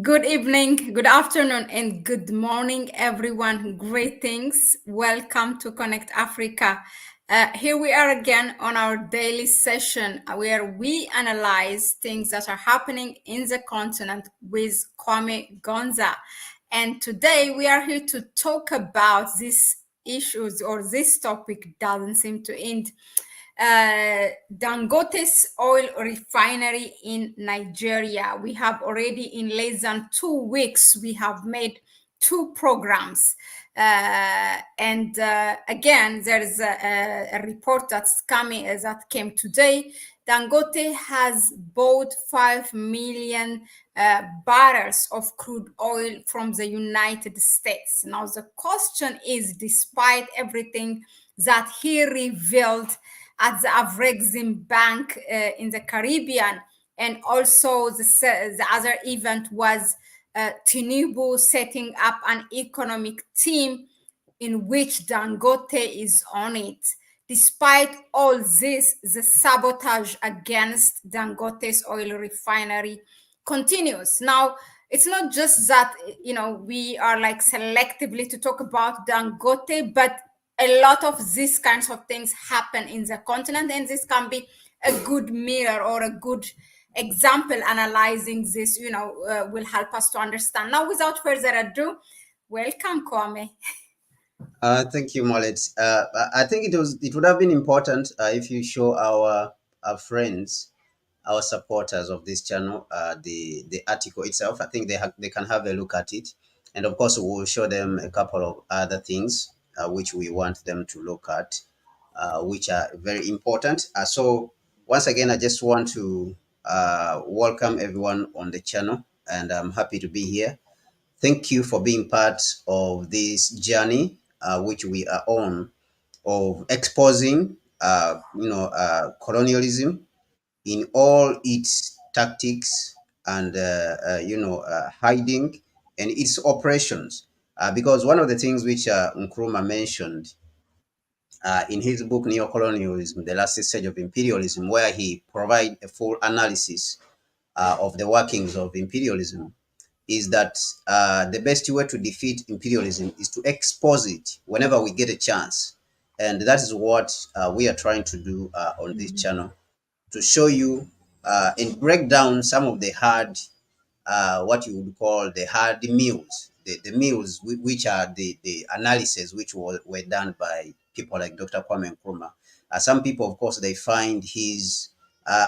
Good evening, good afternoon, and good morning, everyone. Greetings. Welcome to Connect Africa. Here we are again on our daily session where we analyze things that are happening in the continent with Kwame Gonza. And today we are here to talk about these issues, or this topic doesn't seem to end. Dangote's oil refinery in Nigeria. We have already, in less than 2 weeks, we have made two programs. And again, there is a report that's coming that came today. Dangote has bought 5 million barrels of crude oil from the United States. Now, the question is, despite everything that he revealed at the Afrexim Bank in the Caribbean, and also the other event was Tinubu setting up an economic team in which Dangote is on it. Despite all this, the sabotage against Dangote's oil refinery continues. Now, it's not just that, we are like selectively to talk about Dangote, but a lot of these kinds of things happen in the continent, and this can be a good mirror or a good example analyzing this, will help us to understand. Now, without further ado, welcome, Kwame. Thank you, Mahlet. I think it would have been important if you show our friends, our supporters of this channel, the article itself. I think they can have a look at it, and of course we'll show them a couple of other things which we want them to look at, which are very important. So once again, I just want to welcome everyone on the channel, and I'm happy to be here. Thank you for being part of this journey, which we are on, of exposing, colonialism in all its tactics and, hiding and its operations. Because one of the things which Nkrumah mentioned in his book Neocolonialism, The Last Stage of Imperialism, where he provides a full analysis of the workings of imperialism, is that the best way to defeat imperialism is to expose it whenever we get a chance. And that is what we are trying to do on this channel, to show you and break down some of the hard, what you would call the hard meals, the meals which are the analysis which were done by people like Dr. Kwame Nkrumah. Some people, of course, they find his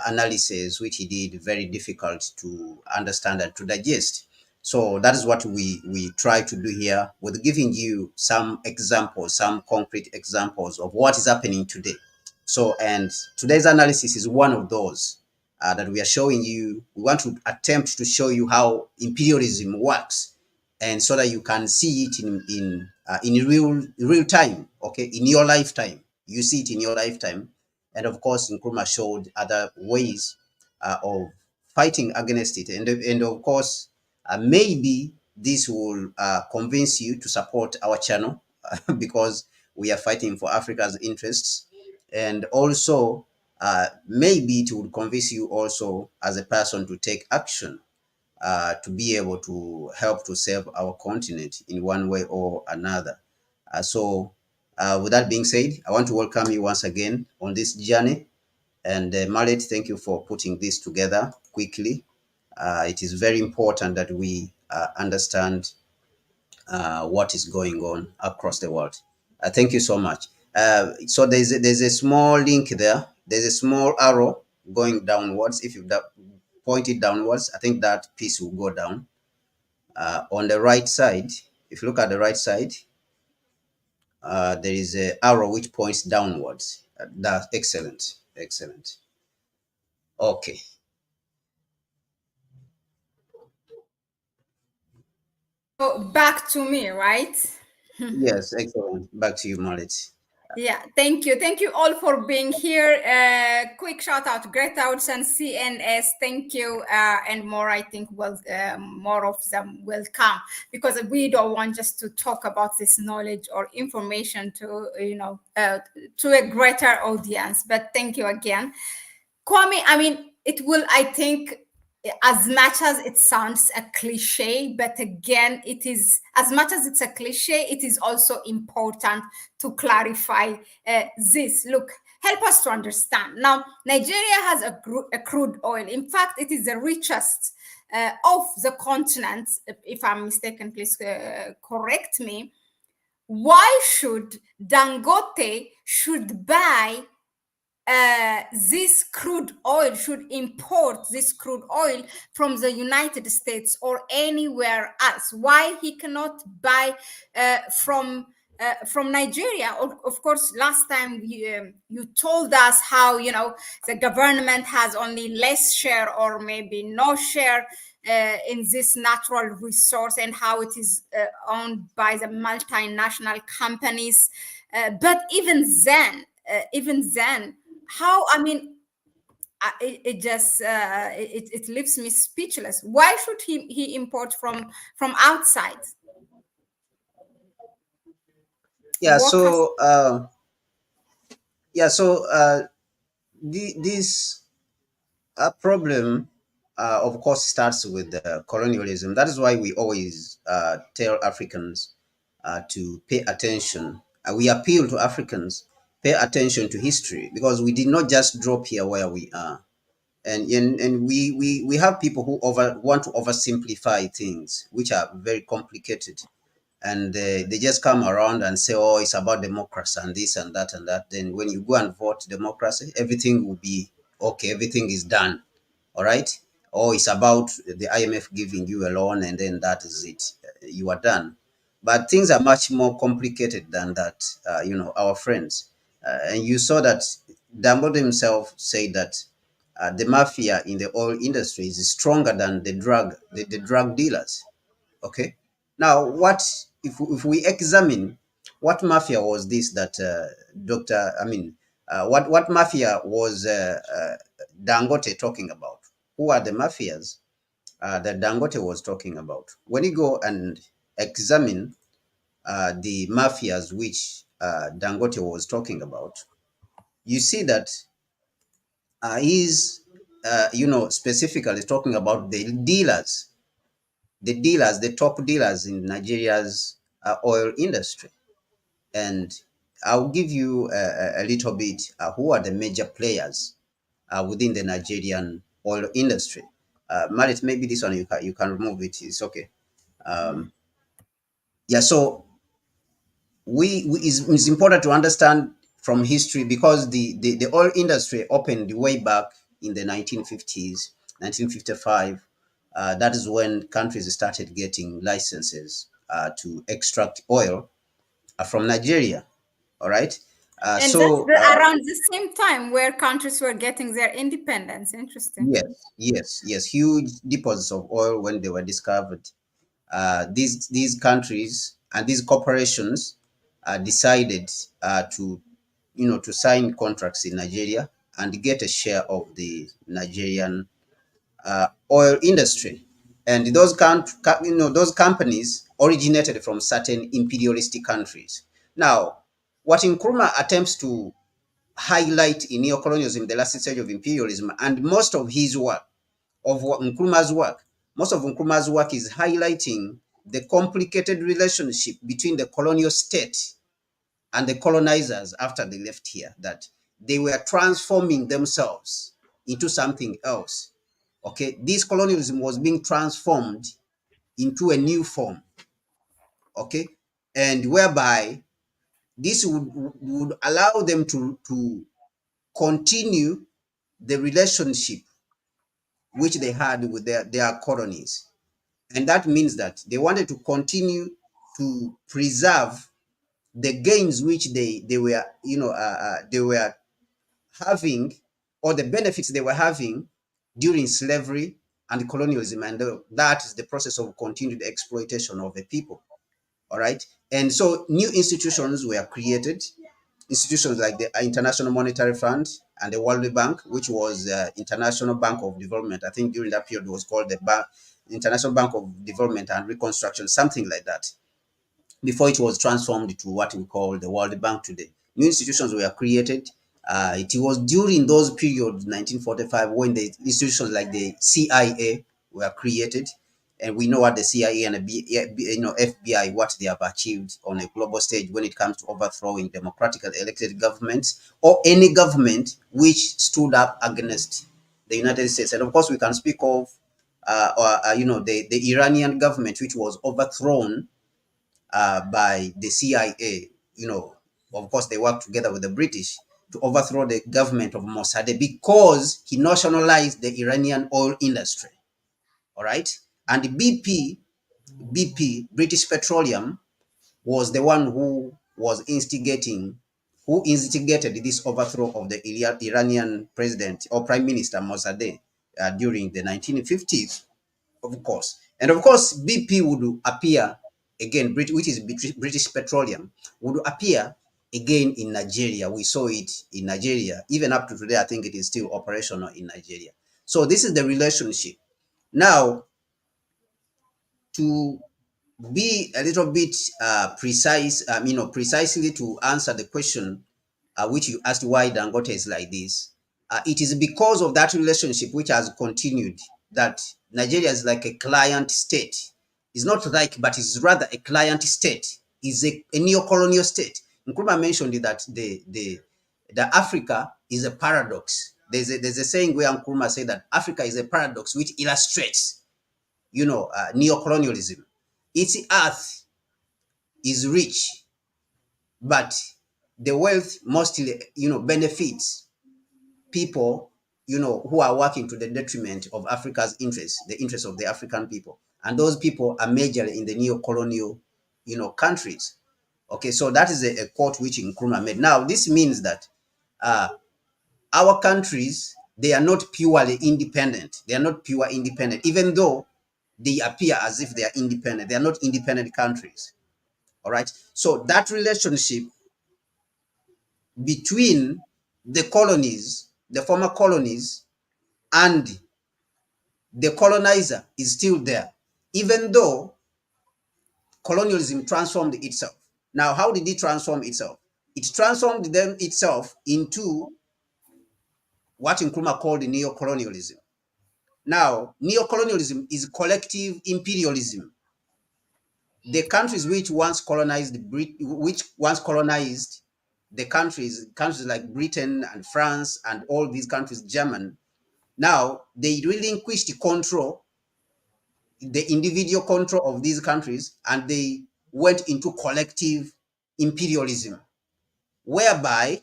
analysis, which he did, very difficult to understand and to digest. So that is what we try to do here, with giving you some examples, some concrete examples of what is happening today. So, and today's analysis is one of those that we are showing you. We want to attempt to show you how imperialism works, and so that you can see it in real time. Okay, in your lifetime, you see it in your lifetime. And of course, Nkrumah showed other ways of fighting against it, and of course, maybe this will convince you to support our channel because we are fighting for Africa's interests. And also, maybe it would convince you also as a person to take action to be able to help to save our continent in one way or another. With that being said, I want to welcome you once again on this journey. And Mahlet, thank you for putting this together quickly. It is very important that we understand what is going on across the world. Thank you so much. So there's a small link there. There's a small arrow going downwards. If you point it downwards, I think that piece will go down. On the right side, if you look at the right side, there is an arrow which points downwards. That's excellent. Excellent. Okay. So back to me, right? Yes, excellent. Back to you, Mahlet. Yeah, thank you. Thank you all for being here. Quick shout out to Greta and CNS. Thank you. And more, I think, more of them will come, because we don't want just to talk about this knowledge or information to, to a greater audience. But thank you again. Kwame, I mean, it will, I think, as much as it sounds a cliche, but again, it is, as much as it's a cliche, it is also important to clarify this. Look, help us to understand. Now, Nigeria has a crude oil. In fact, it is the richest of the continent. If I'm mistaken, please correct me. Why should Dangote should buy this crude oil, should import this crude oil from the United States or anywhere else? Why he cannot buy from Nigeria? Of course, last time you told us how, you know, the government has only less share or maybe no share in this natural resource, and how it is owned by the multinational companies. But even then, how, I mean, it just it leaves me speechless. Why should he import from outside? Yeah. Walk us. So yeah. So this problem, of course, starts with colonialism. That is why we always tell Africans to pay attention. We appeal to Africans, pay attention to history, because we did not just drop here where we are. And we have people who want to oversimplify things which are very complicated, and they just come around and say, oh, it's about democracy and this and that and that. Then when you go and vote democracy, everything will be okay, everything is done. All right. Or it's about the IMF giving you a loan, and then that is it, you are done. But things are much more complicated than that. Our friends, and you saw that Dangote himself said that the mafia in the oil industry is stronger than the drug dealers. Okay. Now, what if we examine what mafia was this that Doctor? I mean, what mafia was Dangote talking about? Who are the mafias that Dangote was talking about? When you go and examine the mafias which Dangote was talking about, you see that he's specifically talking about the top dealers in Nigeria's oil industry. And I'll give you a little bit who are the major players within the Nigerian oil industry. Mahlet, maybe this one you can remove it. It's okay. Yeah, so it's important to understand from history, because the oil industry opened way back in the 1950s, 1955. That is when countries started getting licenses to extract oil from Nigeria. All right. And that's around the same time where countries were getting their independence. Interesting. Yes. Huge deposits of oil when they were discovered. These countries and these corporations decided to sign contracts in Nigeria and get a share of the Nigerian oil industry. And those companies originated from certain imperialistic countries. Now, what Nkrumah attempts to highlight in neocolonialism, the last stage of imperialism, and most of his work, most of Nkrumah's work is highlighting the complicated relationship between the colonial state and the colonizers after they left here, that they were transforming themselves into something else. Okay, this colonialism was being transformed into a new form. Okay, and whereby this would allow them to continue the relationship which they had with their colonies. And that means that they wanted to continue to preserve the gains which they were having, or the benefits they were having during slavery and colonialism, and that is the process of continued exploitation of the people. All right. And so new institutions were created, institutions like the International Monetary Fund and the World Bank, which was International Bank of Development. I think during that period it was called the International Bank of Development and Reconstruction, something like that, before it was transformed to what we call the World Bank today. New institutions were created It was during those periods, 1945, when the institutions like the CIA were created, and we know what the CIA and the FBI, what they have achieved on a global stage when it comes to overthrowing democratically elected governments or any government which stood up against the United States. And of course, we can speak of the Iranian government, which was overthrown by the CIA. Of course, they worked together with the British to overthrow the government of Mossadegh because he nationalized the Iranian oil industry. All right. And the BP, British Petroleum, was the one who instigated this overthrow of the Iranian president or prime minister Mossadegh during the 1950s, of course. And of course, BP would appear again, which is British Petroleum, would appear again in Nigeria. We saw it in Nigeria. Even up to today, I think it is still operational in Nigeria. So this is the relationship. Now, to be a little bit precise, precisely to answer the question which you asked why Dangote is like this, it is because of that relationship which has continued that Nigeria is like a client state. It's not like, but it's rather a client state. It's a neo-colonial state. Nkrumah mentioned that the Africa is a paradox. There's a saying where Nkrumah said that Africa is a paradox which illustrates, neo-colonialism. Its earth is rich, but the wealth mostly, benefits people, who are working to the detriment of Africa's interests, the interests of the African people. And those people are majorly in the neo-colonial, countries. Okay, so that is a quote which Nkrumah made. Now, this means that our countries, they are not purely independent. They are not pure independent, even though they appear as if they are independent. They are not independent countries. All right. So that relationship between the colonies, the former colonies, and the colonizer is still there, even though colonialism transformed itself. Now, how did it transform itself? It transformed itself into what Nkrumah called neo-colonialism. Now, neo-colonialism is collective imperialism. The countries which once colonized the countries like Britain and France and all these countries, German, now they relinquished control, the individual control of these countries, and they went into collective imperialism, whereby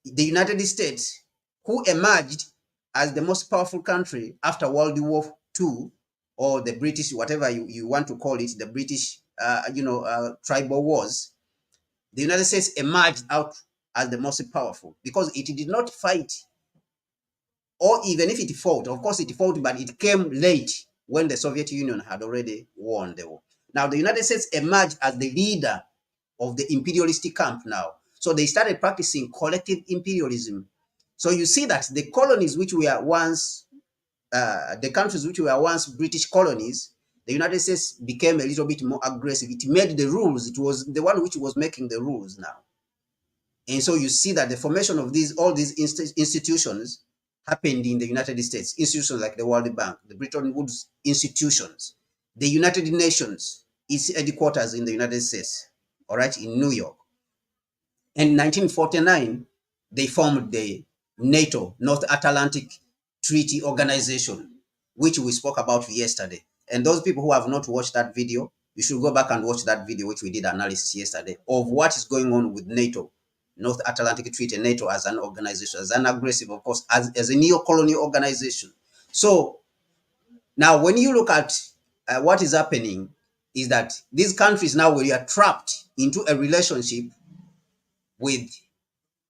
the United States, who emerged as the most powerful country after World War II, or the British, whatever you want to call it, the British, tribal wars, the United States emerged out as the most powerful because it did not fight, or even if it fought, of course it fought, but it came late when the Soviet Union had already won the war. Now, the United States emerged as the leader of the imperialistic camp now. So they started practicing collective imperialism. So you see that the colonies which were once, the countries which were once British colonies, the United States became a little bit more aggressive. It made the rules. It was the one which was making the rules now. And so you see that the formation of all these institutions happened in the United States. Institutions like the World Bank, the Bretton Woods institutions, the United Nations, its headquarters in the United States, all right, in New York. And in 1949, they formed the NATO, North Atlantic Treaty Organization, which we spoke about yesterday. And those people who have not watched that video, you should go back and watch that video, which we did analysis yesterday, of what is going on with NATO, North Atlantic Treaty, NATO as an organization, as an aggressive, of course, as a neo-colonial organization. So now when you look at what is happening is that these countries now, we are trapped into a relationship with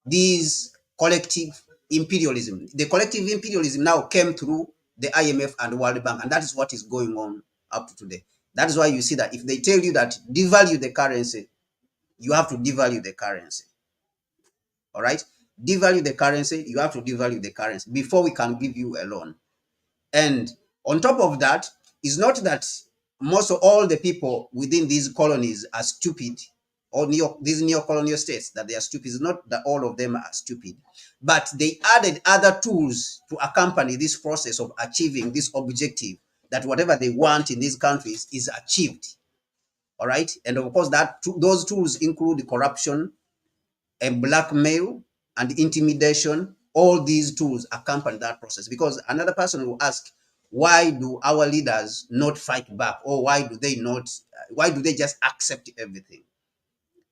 these collective imperialism. The collective imperialism now came through the IMF and the World Bank, and that is what is going on up to today. That is why you see that if they tell you that devalue the currency, you have to devalue the currency. All right? Devalue the currency, you have to devalue the currency before we can give you a loan. And on top of that, it's not that most of all the people within these colonies are stupid or these neo-colonial states that they are stupid. It's not that all of them are stupid, but they added other tools to accompany this process of achieving this objective, that whatever they want in these countries is achieved. All right. And of course, those tools include corruption and blackmail and intimidation. All these tools accompany that process, because another person will ask, why do our leaders not fight back, or why do they not, why do they just accept everything?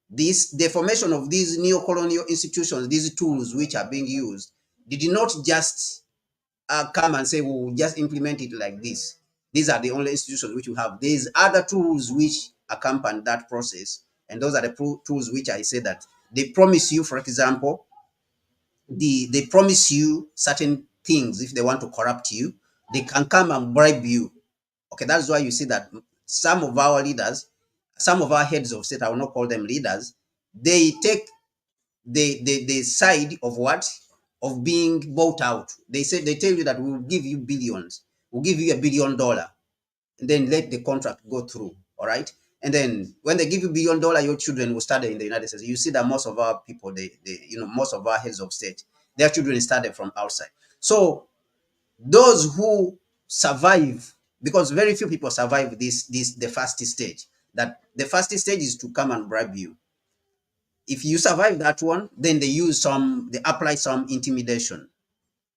The formation of these neo-colonial institutions, these tools which are being used, did not just come and say, we'll just implement it like this. These are the only institutions which we have. There's other tools which accompany that process. And those are the tools which I say that they promise you, for example, they promise you certain things. If they want to corrupt you, they can come and bribe you. Okay, that's why you see that some of our leaders, some of our heads of state, I will not call them leaders, they take the side of what? Of being bought out. They tell you that we'll give you billions, we'll give you $1 billion, and then let the contract go through. All right. And then when they give you $1 billion, your children will study in the United States. You see that most of our people, most of our heads of state, their children study from outside. So those who survive, because very few people survive the first stage. That the first stage is to come and bribe you. If you survive that one, then they apply some intimidation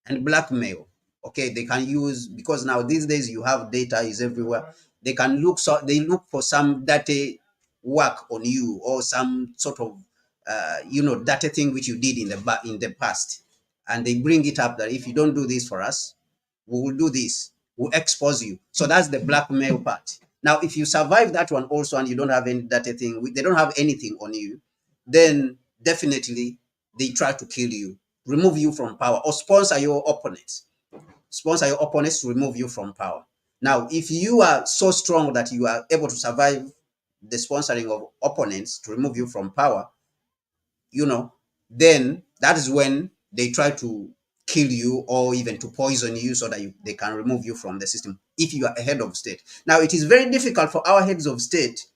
and blackmail. Okay, they can use, because now these days you have data is everywhere. They can look for some dirty work on you, or some sort of dirty thing which you did in the past, and they bring it up that if you don't do this for us, we will do this. We'll expose you. So that's the blackmail part. Now, if you survive that one also, and you don't have any dirty thing, they don't have anything on you, then definitely they try to kill you, remove you from power, or sponsor your opponents. Sponsor your opponents to remove you from power. Now, if you are so strong that you are able to survive the sponsoring of opponents to remove you from power, then that is when they try to kill you, or even to poison you, so that they can remove you from the system if you are a head of state. Now, it is very difficult for our heads of state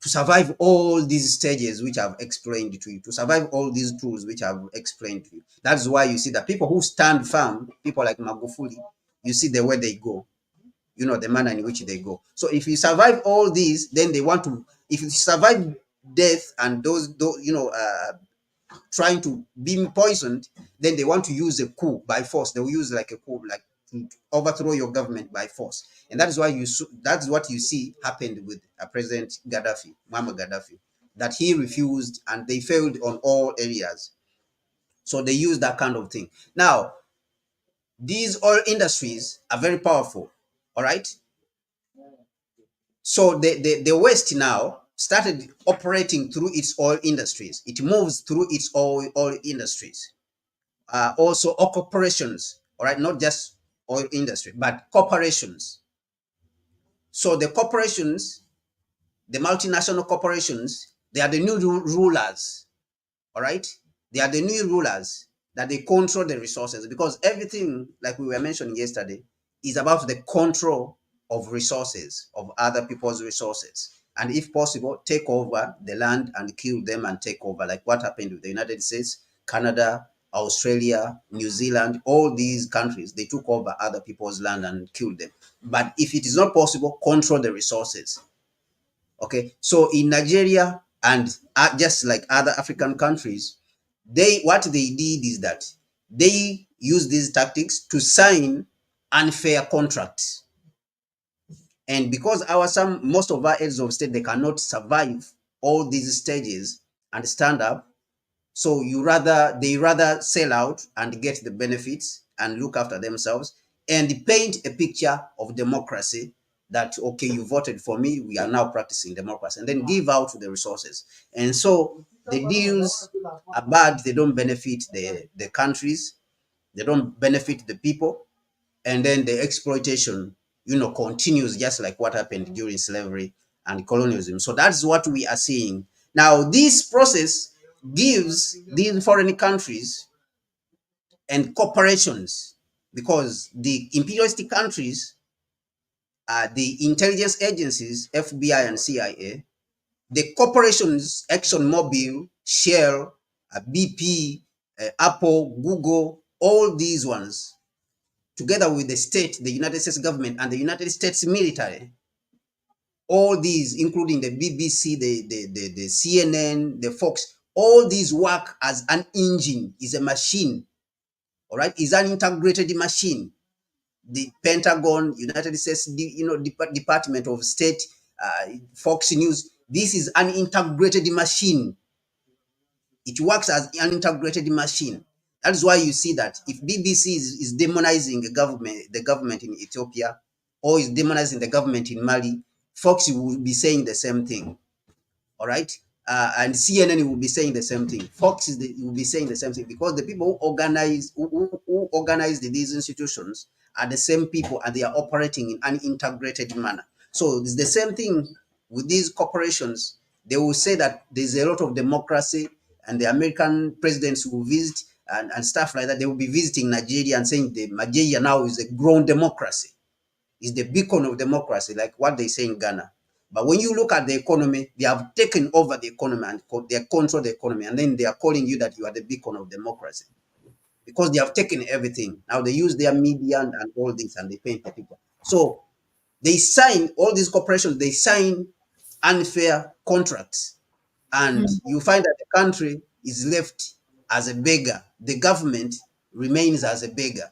to survive all these stages which I've explained to you, to survive all these tools which I've explained to you. That's why you see that people who stand firm, people like Magufuli, you see the way they go, the manner in which they go. So if you survive all these, then they want to, if you survive death and those trying to being poisoned, then they want to use a coup by force. They will use like a coup, like to overthrow your government by force. And that is why that's what you see happened with President Gaddafi, Muammar Gaddafi, that he refused and they failed on all areas. So they use that kind of thing. Now, these oil industries are very powerful. All right. So the West now started operating through its oil industries. It moves through its oil industries. Also corporations, all right, not just oil industry, but corporations. So the corporations, the multinational corporations, they are the new rulers, all right? They are the new rulers, that they control the resources, because everything, like we were mentioning yesterday, is about the control of resources, of other people's resources. And if possible, take over the land and kill them and take over, like what happened with the United States, Canada, Australia, New Zealand, all these countries, they took over other people's land and killed them. But if it is not possible, control the resources. Okay, so in Nigeria and just like other African countries, what they did is that they use these tactics to sign unfair contracts. And because most of our heads of state, they cannot survive all these stages and stand up, so they rather sell out and get the benefits and look after themselves, and paint a picture of democracy, that, okay, you voted for me, we are now practicing democracy, and then give out the resources. And so the deals are bad. They don't benefit the countries. They don't benefit the people. And then the exploitation, continues, just like what happened during slavery and colonialism. So that's what we are seeing. Now, this process gives these foreign countries and corporations, because the imperialistic countries, the intelligence agencies, FBI and CIA, the corporations, ExxonMobil, Shell, BP, Apple, Google, all these ones, together with the state, the United States government, and the United States military, all these, including the BBC, the CNN, the Fox, all these work as an engine, is a machine, all right, is an integrated machine. The Pentagon, United States, Department of State, Fox News, this is an integrated machine. It works as an integrated machine. That is why you see that if BBC is demonizing the government in Ethiopia, or is demonizing the government in Mali, Fox will be saying the same thing. All right, and CNN will be saying the same thing. Fox will be saying the same thing, because the people who organized these institutions are the same people, and they are operating in an integrated manner. So it's the same thing with these corporations. They will say that there's a lot of democracy, and the American presidents will visit and stuff like that. They will be visiting Nigeria and saying the Nigeria now is a grown democracy, is the beacon of democracy, like what they say in Ghana. But when you look at the economy, they have taken over the economy and they control the economy, and then they are calling you that you are the beacon of democracy, because they have taken everything. Now they use their media and all this, and they paint the people. So they sign, all these corporations, they sign unfair contracts, and you find that the country is left as a beggar. The government remains as a beggar.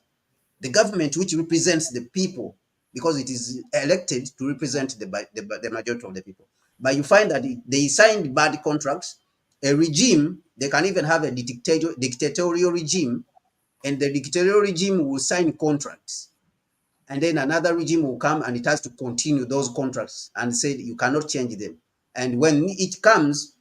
The government, which represents the people, because it is elected to represent the majority of the people. But you find that they signed bad contracts. A regime, they can even have a dictatorial regime, and the dictatorial regime will sign contracts. And then another regime will come and it has to continue those contracts and say you cannot change them. And when it comes,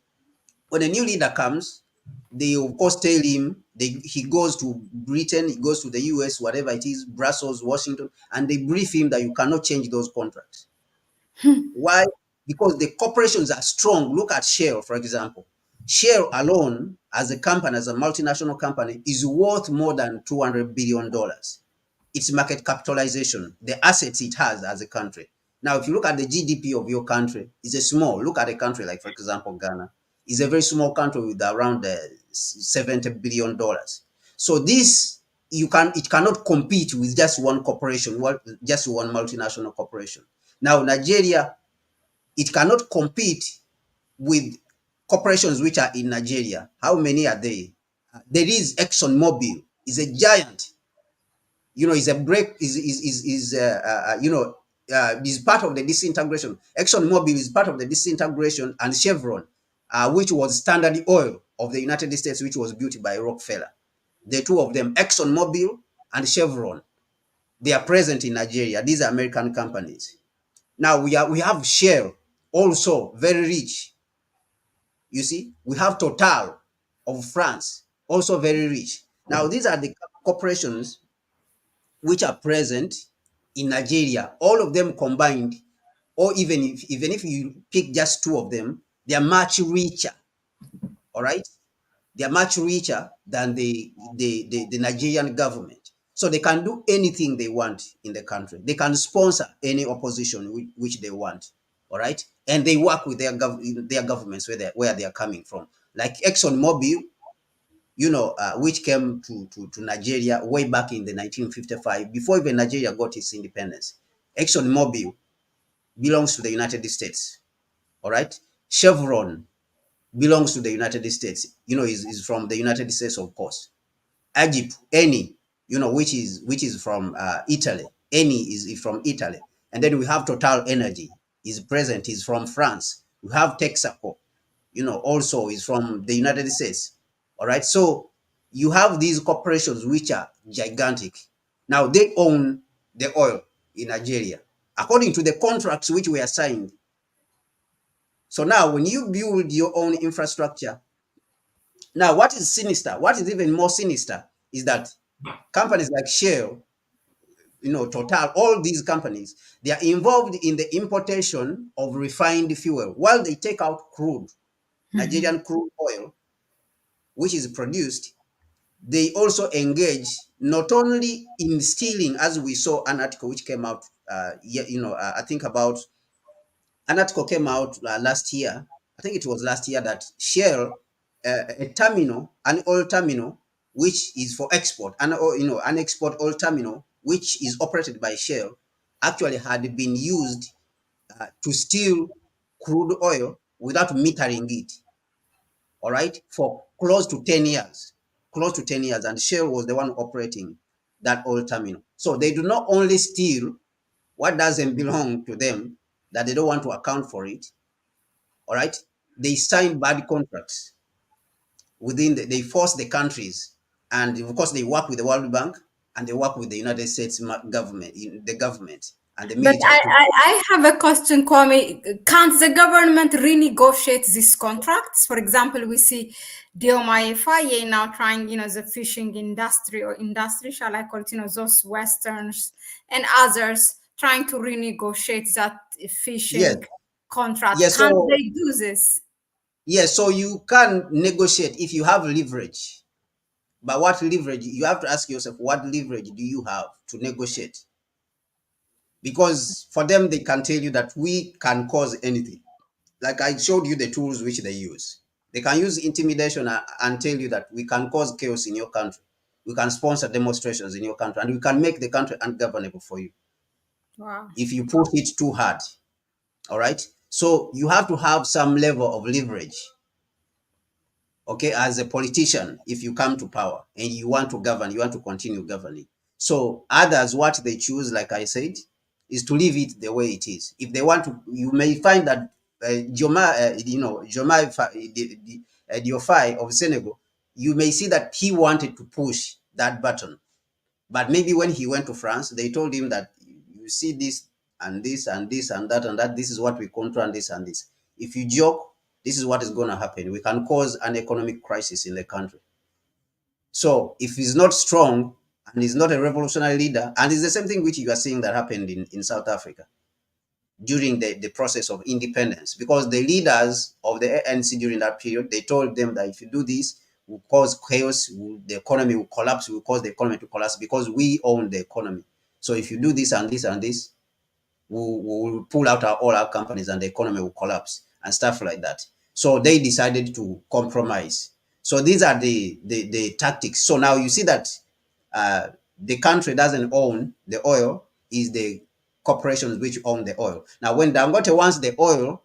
when a new leader comes, they of course tell him, he goes to Britain, he goes to the US, whatever it is, Brussels, Washington, and they brief him that you cannot change those contracts. Why? Because the corporations are strong. Look at Shell, for example. Shell alone, as a company, as a multinational company, is worth more than $200 billion. Its market capitalization, the assets it has as a country. Now, if you look at the GDP of your country, it's a small, look at a country like, for example, Ghana. It's a very small country with around $70 billion. So this, it cannot compete with just one corporation, just one multinational corporation. Now, Nigeria, it cannot compete with corporations which are in Nigeria. How many are they? There is ExxonMobil, is a giant. Is a break, is part of the disintegration. ExxonMobil is part of the disintegration, and Chevron, which was Standard Oil of the United States, which was built by Rockefeller. The two of them, ExxonMobil and Chevron, they are present in Nigeria. These are American companies. Now we have Shell, also very rich. You see, we have Total of France, also very rich. Now these are the corporations which are present in Nigeria. All of them combined, or even if you pick just two of them, they are much richer. All right, they are much richer than the Nigerian government. So they can do anything they want in the country. They can sponsor any opposition which they want. All right, and they work with their governments where they are coming from. Like ExxonMobil, which came to Nigeria way back in the 1955, before even Nigeria got its independence. ExxonMobil belongs to the United States. All right, Chevron belongs to the United States. Is from the United States, of course. Egypt, Eni, which is from Italy. Eni is from Italy. And then we have Total Energy, is from France. We have Texaco, also is from the United States. All right. So you have these corporations which are gigantic. Now they own the oil in Nigeria, according to the contracts which were signed. So now when you build your own infrastructure, now what is sinister, what is even more sinister is that companies like Shell, Total, all these companies, they are involved in the importation of refined fuel while they take out crude, Nigerian crude oil, which is produced. They also engage not only in stealing, as we saw an article which came out, I think about an article came out last year. I think it was last year, that Shell, a terminal, an oil terminal, which is for export, and an export oil terminal, which is operated by Shell, actually had been used to steal crude oil without metering it. All right, for close to 10 years, and Shell was the one operating that oil terminal. So they do not only steal what doesn't belong to them, that they don't want to account for it. All right, they sign bad contracts they force the countries, and of course they work with the World Bank, and they work with the United States government, the government and the But military too. I have a question, Kwame. Can't the government renegotiate these contracts? For example, we see Beyecha now trying, the fishing industry, or industry, shall I call it, those Westerns and others trying to renegotiate that Yes, fishing contract. yes. Can't So they do this? yes, so you can negotiate if you have leverage. But what leverage? You have to ask yourself, what leverage do you have to negotiate? Because for them, they can tell you that we can cause anything. Like I showed you the tools which they use. They can use intimidation and tell you that we can cause chaos in your country. We can sponsor demonstrations in your country, and we can make the country ungovernable for you Wow. if you push it too hard. All right. So you have to have some level of leverage, okay, as a politician. If you come to power and you want to govern, you want to continue governing. So others, what they choose, like I said, is to leave it the way it is. If they want to, you may find that Joma Diofai of Senegal, you may see that he wanted to push that button, but maybe when he went to France, they told him that you see this and this and this and that and that. This is what we control, and this and this. If you joke, this is what is going to happen. We can cause an economic crisis in the country. So if he's not strong and he's not a revolutionary leader, and it's the same thing which you are seeing that happened in South Africa during the process of independence, because the leaders of the ANC during that period, they told them that if you do this, will cause chaos, the economy will collapse, will cause the economy to collapse, because we own the economy. So if you do this and this and this, we'll pull out all our companies and the economy will collapse and stuff like that. So they decided to compromise. So these are the tactics. So now you see that the country doesn't own the oil, is the corporations which own the oil. Now, when Dangote wants the oil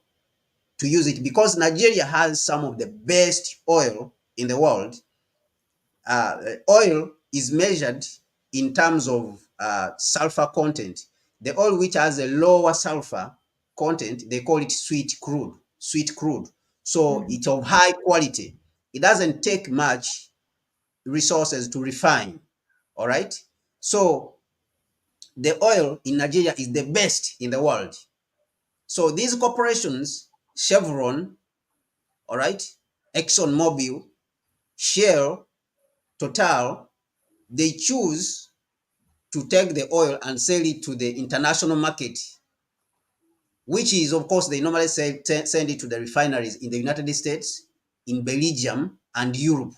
to use it, because Nigeria has some of the best oil in the world, oil is measured in terms of sulfur content. The oil which has a lower sulfur content, they call it sweet crude. Sweet crude. So it's of high quality. It doesn't take much resources to refine. All right. So the oil in Nigeria is the best in the world. So these corporations, Chevron, all right, ExxonMobil, Shell, Total, they choose to take the oil and sell it to the international market, which is, of course, they normally send it to the refineries in the United States, in Belgium, and Europe.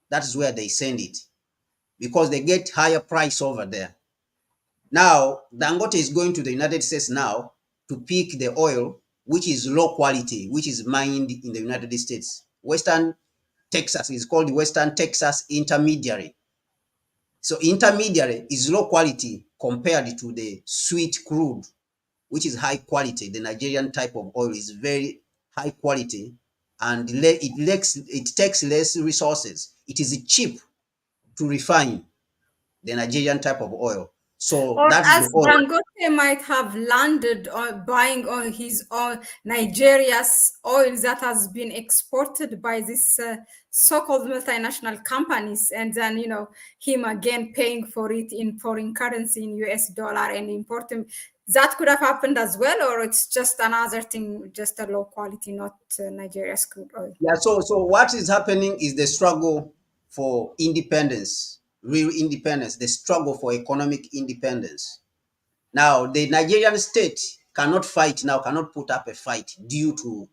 That is where they send it, because they get higher price over there. Now, Dangote is going to the United States now to pick the oil, which is low quality, which is mined in the United States. Western Texas is called Western Texas Intermediary. So intermediary is low quality compared to the sweet crude, which is high quality. The Nigerian type of oil is very high quality, and it takes less resources. It is cheap to refine the Nigerian type of oil. So Or that's as the oil. Dangote might have landed on buying on his own Nigeria's oil that has been exported by these so-called multinational companies, and then him again paying for it in foreign currency, in US dollar, and importing. That could have happened as well, or it's just another thing, just a low quality, not Nigeria's crude oil. Yeah, so what is happening is the struggle for independence, real independence, the struggle for economic independence. Now, the Nigerian state cannot fight now, cannot put up a fight due to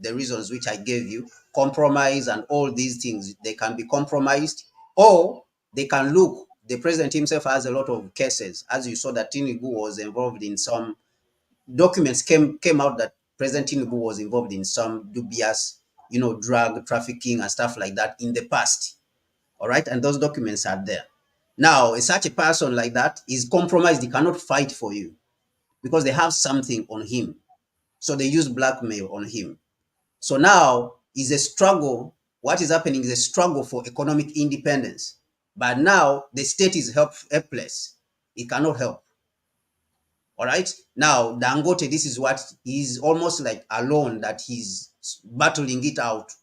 the reasons which I gave you, compromise and all these things. They can be compromised, or they can look. The president himself has a lot of cases. As you saw, that Tinubu was involved in some documents came out that President Tinubu was involved in some dubious, drug trafficking and stuff like that in the past. All right, and those documents are there. Now, such a person like that is compromised. He cannot fight for you because they have something on him. So they use blackmail on him. So now is a struggle. What is happening is a struggle for economic independence. But now the state is helpless. It cannot help. All right. Now, Dangote, this is what he's almost like alone that he's battling it out.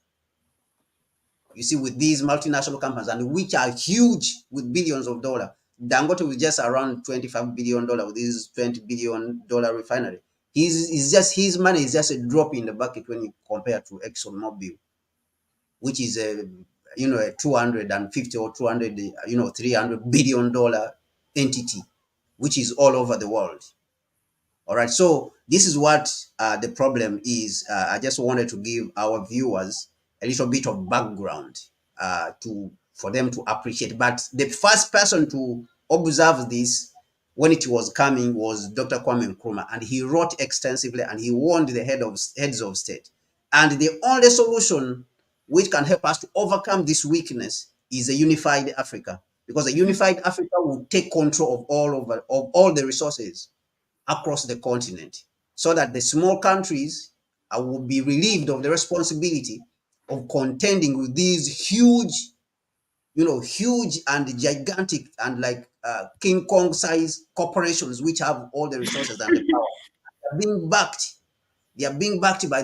You see, with these multinational companies, and which are huge with billions of dollars. Dangote was just around $25 billion with this $20 billion refinery. His money is just a drop in the bucket when you compare to ExxonMobil, which is a 250 or 200, $300 billion entity, which is all over the world. All right, so this is what the problem is. I just wanted to give our viewers a little bit of background for them to appreciate. But the first person to observe this when it was coming was Dr. Kwame Nkrumah, and he wrote extensively and he warned the heads of state. And the only solution which can help us to overcome this weakness is a unified Africa, because a unified Africa will take control of all the resources across the continent, so that the small countries will be relieved of the responsibility of contending with these huge and gigantic and like King Kong size corporations which have all the resources and the power. They are being backed by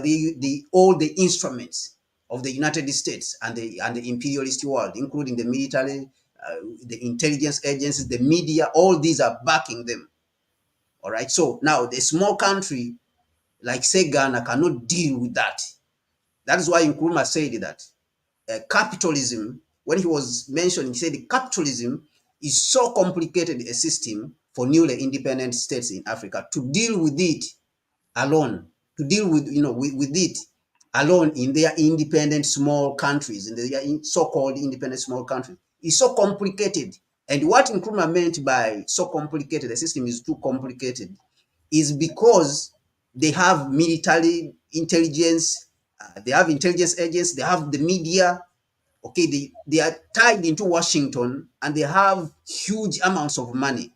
all the instruments of the United States and the imperialist world, including the military, the intelligence agencies, the media. All these are backing them. All right. So now the small country like say Ghana cannot deal with that. That is why Nkrumah said that capitalism, when he was mentioning, he said capitalism is so complicated a system for newly independent states in Africa to deal with it alone, to deal with with it alone in their independent small countries, in their so-called independent small countries, is so complicated. And what Nkrumah meant by so complicated, the system is too complicated, is because they have military intelligence, they have intelligence agents, they have the media. Okay, they are tied into Washington and they have huge amounts of money.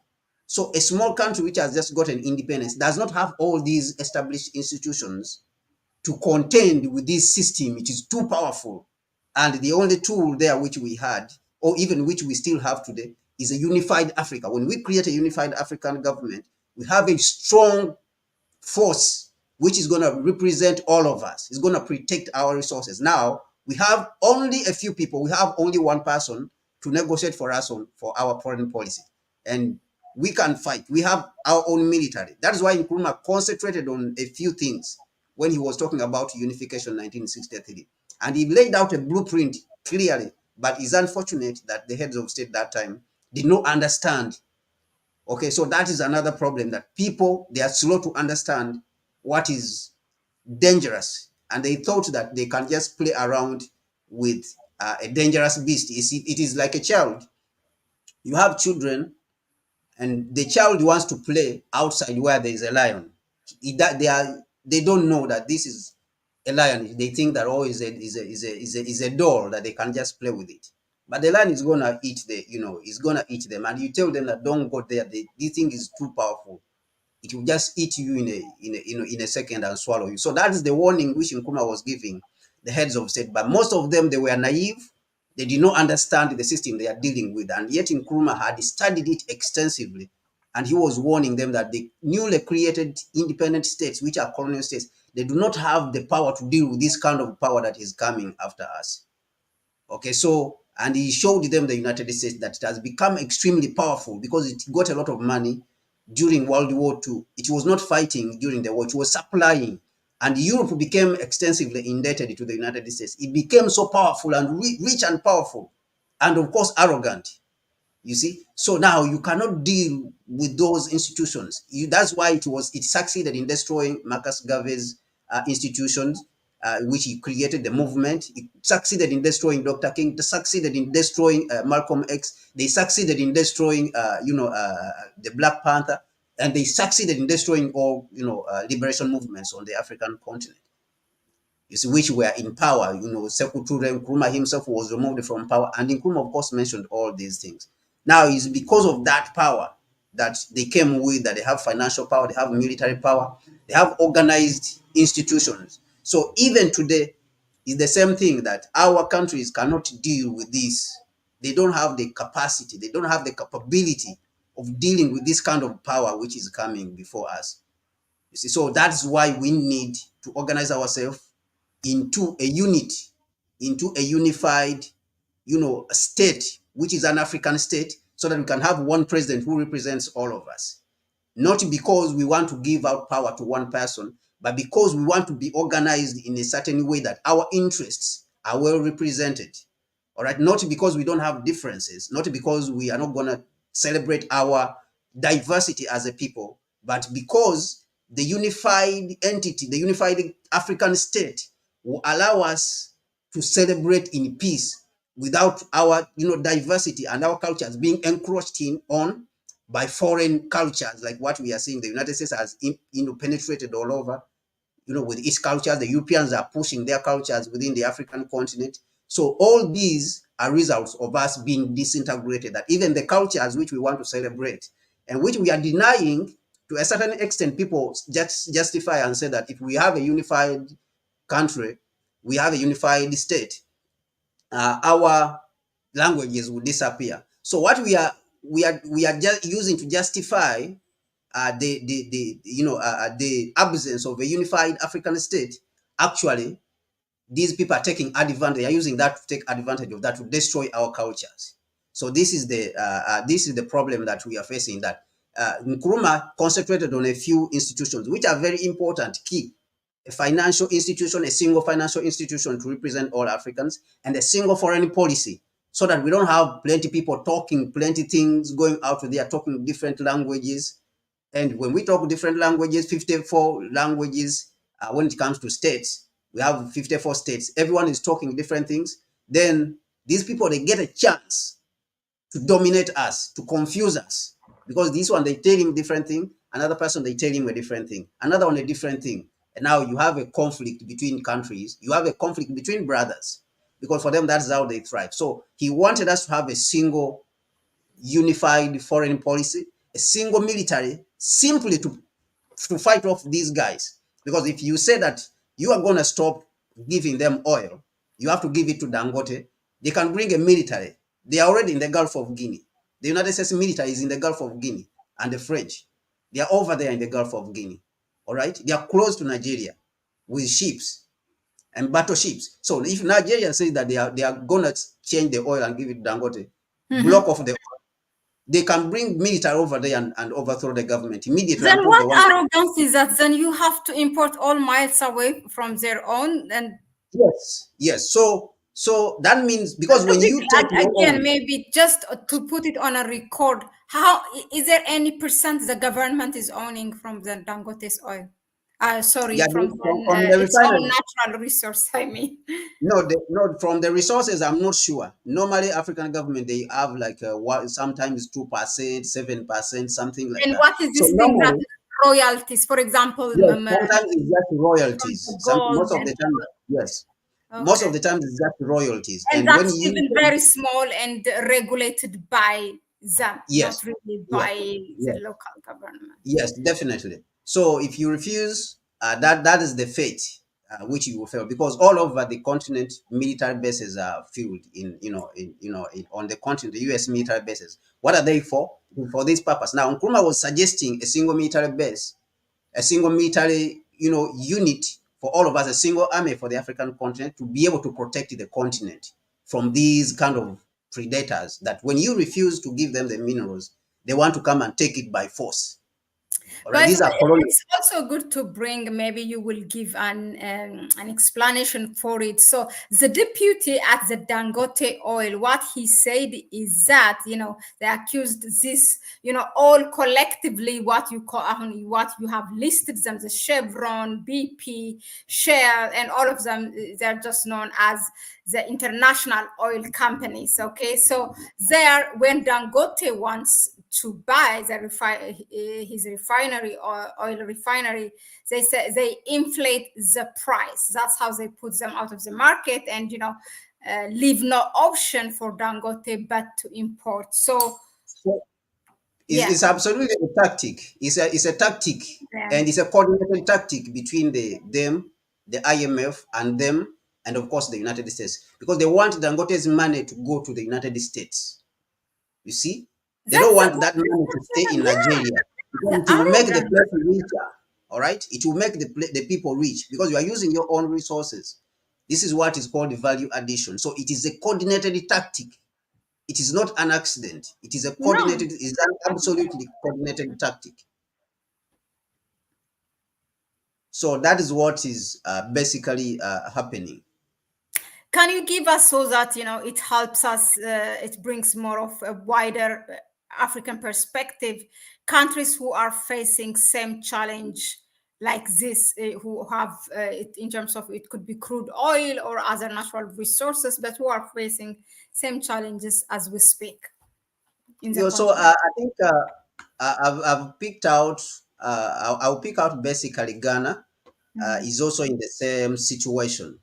So a small country which has just gotten independence does not have all these established institutions to contend with this system. It is too powerful. And the only tool there which we had, or even which we still have today, is a unified Africa. When we create a unified African government, we have a strong force which is going to represent all of us. It's going to protect our resources. Now, we have only a few people. We have only one person to negotiate for us for our foreign policy. And we can fight. We have our own military. That is why Nkrumah concentrated on a few things when he was talking about unification in 1963. And he laid out a blueprint clearly, but it's unfortunate that the heads of state that time did not understand. Okay, so that is another problem, that people, they are slow to understand what is dangerous, and they thought that they can just play around with a dangerous beast. It is like a child. You have children, and the child wants to play outside where there is a lion. They don't know that this is a lion. They think that is a doll that they can just play with it. But the lion is gonna eat is gonna eat them, and you tell them that don't go there. This thing is too powerful. It will just eat you in a second and swallow you. So that is the warning which Nkrumah was giving the heads of state. But most of them, they were naive. They did not understand the system they are dealing with. And yet Nkrumah had studied it extensively. And he was warning them that the newly created independent states, which are colonial states, they do not have the power to deal with this kind of power that is coming after us. Okay, so, and he showed them the United States, that it has become extremely powerful because it got a lot of money during World War II. It was not fighting during the war, it was supplying. And Europe became extensively indebted to the United States. It became so powerful and rich and powerful, and of course arrogant. You see, so now you cannot deal with those institutions. That's why it succeeded in destroying Marcus Garvey's institutions, which he created the movement. It succeeded in destroying Dr. King. It succeeded in destroying Malcolm X. They succeeded in destroying, the Black Panther. and they succeeded in destroying all liberation movements on the African continent. You see, which were in power. Sekou Toure Nkrumah himself was removed from power, and Nkrumah, of course, mentioned all these things. Now, it's because of that power that they came with, that they have financial power, they have military power, they have organized institutions. So even today, it's the same thing, that our countries cannot deal with this. They don't have the capacity, they don't have the capability of dealing with this kind of power which is coming before us. You see, so that's why we need to organize ourselves into a unit, into a unified, state, which is an African state, so that we can have one president who represents all of us. Not because we want to give out power to one person, but because we want to be organized in a certain way that our interests are well represented. All right, not because we don't have differences, not because we are not going to celebrate our diversity as a people, but because the unified entity, the unified African state, will allow us to celebrate in peace without our diversity and our cultures being encroached on by foreign cultures, like what we are seeing. The United States has penetrated all over, with its cultures. The Europeans are pushing their cultures within the African continent. So all these are results of us being disintegrated, that even the cultures which we want to celebrate and which we are denying, to a certain extent, people just justify and say that if we have a unified country, we have a unified state, our languages will disappear. So what we are just using to justify the absence of a unified African state, actually, these people are taking advantage. They are using that to take advantage of that to destroy our cultures. So this is the problem that we are facing. That Nkrumah concentrated on a few institutions which are very important, key. A financial institution, a single financial institution to represent all Africans, and a single foreign policy, so that we don't have plenty people talking plenty things, going out there talking different languages. And when we talk different languages, 54 languages, when it comes to states, we have 54 states. Everyone is talking different things. Then these people, they get a chance to dominate us, to confuse us. Because this one, they tell him different thing. Another person, they tell him a different thing. Another one, a different thing. And now you have a conflict between countries. You have a conflict between brothers. Because for them, that's how they thrive. So he wanted us to have a single unified foreign policy, a single military, simply to fight off these guys. Because if you say that you are going to stop giving them oil, you have to give it to Dangote, they can bring a military. They are already in the Gulf of Guinea. The United States military is in the Gulf of Guinea, and the French, they are over there in the Gulf of Guinea. All right, they are close to Nigeria with ships and battleships. So if Nigeria says that they are gonna change the oil and give it to Dangote, block off the oil, they can bring military over there and overthrow the government immediately. Then what arrogance is that? Then you have to import all miles away from their own. And yes. So that means, because when you take again, maybe just to put it on a record, how is there any percent the government is owning from the Dangote's oil? Sorry, from the its own natural resource, I mean. No, from the resources, I'm not sure. Normally, African government, they have like sometimes 2%, 7%, something like and that. What is this thing that royalties, for example? Yes, sometimes it's just royalties. Most of the time, yes. Okay. Most of the time, it's just royalties. And that's even very small and regulated by them, not really by the local government. Yes, definitely. So if you refuse, that is the fate which you will fail, because all over the continent, military bases are filled on the continent. The U.S. military bases. What are they for? For this purpose. Now, Nkrumah was suggesting a single military base, a single military unit for all of us, a single army for the African continent, to be able to protect the continent from these kind of predators. That when you refuse to give them the minerals, they want to come and take it by force. But it's also good to bring, maybe you will give an explanation for it. So the deputy at the Dangote oil, what he said is that, they accused this, all collectively, what you have listed them, the Chevron, BP, Shell, and all of them, they're just known as the international oil companies. Okay, so there, when Dangote wants to buy his refinery or oil refinery, they say they inflate the price. That's how they put them out of the market, and leave no option for Dangote but to import. So So yeah, it's absolutely a tactic. It's a tactic, yeah. and it's a coordinated tactic between the IMF, and them, and of course the United States, because they want Dangote's money to go to the United States. You see, they don't That's want that money to stay in yeah, Nigeria, the because it will make the arrogance. place richer. All right, it will make the people rich because you are using your own resources. This is what is called the value addition. So it is a coordinated tactic. It is not an accident. It is a No. coordinated, it's an absolutely coordinated tactic. So that is what is basically happening. Can you give us, so that it helps us, it brings more of a wider African perspective, countries who are facing same challenge like this, who have it in terms of, it could be crude oil or other natural resources, but who are facing same challenges as we speak in the So continent? I think I've picked out, I'll pick out basically Ghana Mhm. is also in the same situation.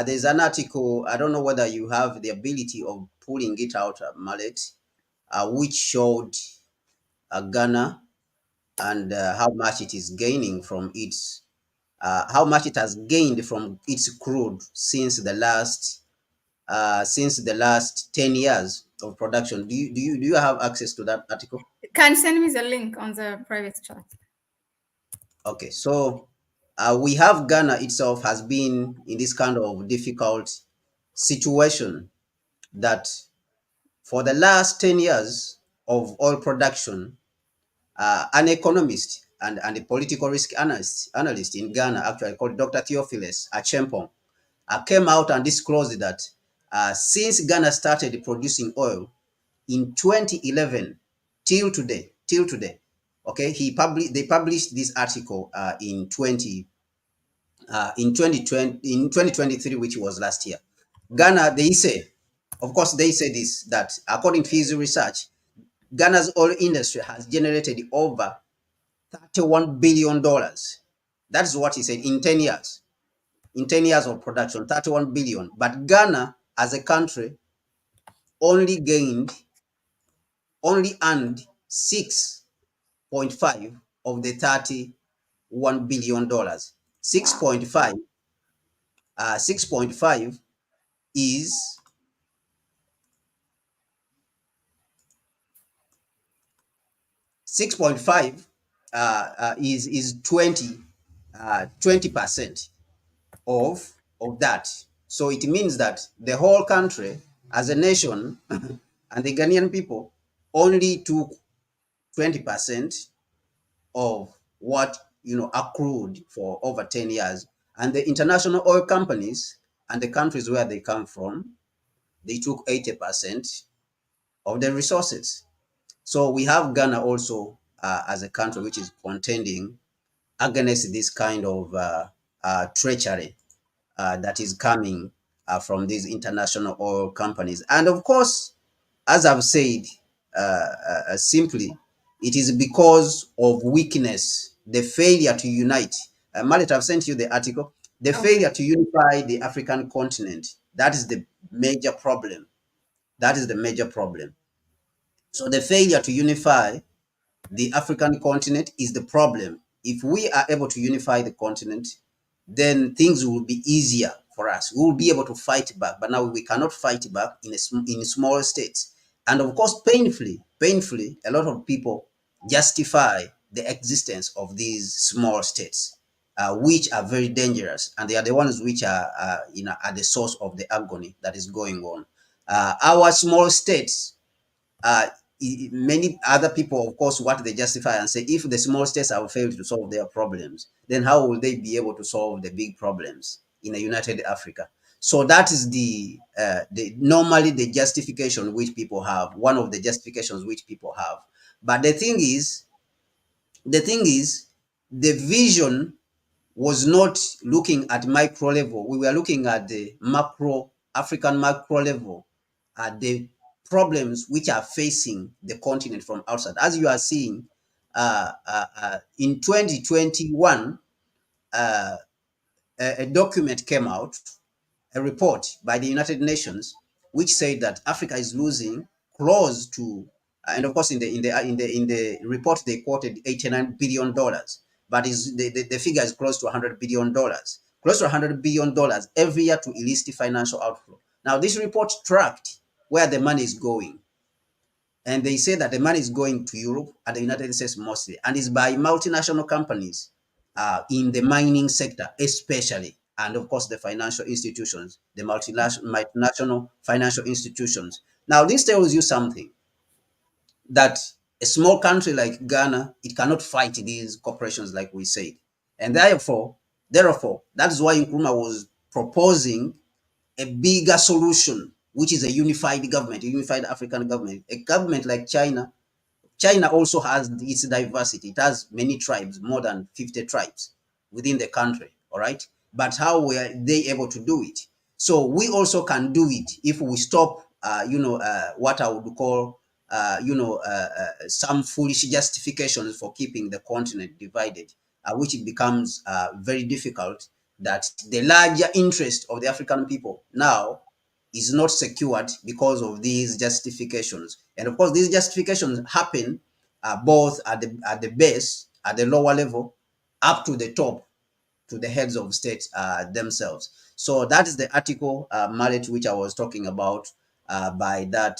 There's an article, I don't know whether you have the ability of pulling it out, Mahlet, which showed Ghana and how much it is gaining from its, how much it has gained from its crude since the last 10 years of production. Do you have access to that article? Can you send me the link on the private chat? Okay, so we have Ghana itself has been in this kind of difficult situation that for the last 10 years of oil production, an economist and a political risk analyst in Ghana, actually called Dr. Theophilus Achempong, came out and disclosed that since Ghana started producing oil in 2011 till today, okay, they published this article in 2023, which was last year. Ghana, they say, of course, they say this, that according to his research, Ghana's oil industry has generated over $31 billion. That's what he said in 10 years. In 10 years of production, 31 billion. But Ghana as a country only earned 6.5 of the $31 billion. Wow. 6.5 is 6.5 is 20% of that. So it means that the whole country as a nation and the Ghanaian people only took 20% of what accrued for over 10 years. And the international oil companies and the countries where they come from, they took 80% of the resources. So we have Ghana also as a country which is contending against this kind of treachery that is coming from these international oil companies. And of course, as I've said, simply, it is because of weakness, the failure to unite. Malet, I've sent you the article. The failure Okay. to unify the African continent. That is the major problem. That is the major problem. So the failure to unify the African continent is the problem. If we are able to unify the continent, then things will be easier for us. We will be able to fight back. But now we cannot fight back in small states. And of course, painfully, a lot of people justify the existence of these small states, which are very dangerous, and they are the ones which are the source of the agony that is going on. Our small states, uh, many other people, of course, what they justify and say, if the small states have failed to solve their problems, then how will they be able to solve the big problems in a united Africa? So that is the normally the justification which people have, one of the justifications which people have. But the thing is, the vision was not looking at micro level. We were looking at the macro, African macro level, at the problems which are facing the continent from outside. As you are seeing, in 2021, uh, a document came out, a report by the United Nations, which said that Africa is losing close to, and of course in the report they quoted $89 billion, but is the figure is close to $100 billion, close to $100 billion every year to illicit financial outflow. Now this report tracked where the money is going, and they say that the money is going to Europe and the United States mostly, and is by multinational companies in the mining sector, especially, and of course the financial institutions, the multinational financial institutions. Now, this tells you something, that a small country like Ghana, it cannot fight these corporations, like we said, and therefore, that's why Nkrumah was proposing a bigger solution, which is a unified government, a unified African government, a government like China. China also has its diversity. It has many tribes, more than 50 tribes within the country. All right. But how were they able to do it? So we also can do it if we stop, what I would call, some foolish justifications for keeping the continent divided, which it becomes very difficult, that the larger interest of the African people now is not secured because of these justifications. And of course, these justifications happen both at the base, at the lower level, up to the top, to the heads of state themselves. So that is the article, Mahlet, which I was talking about, by that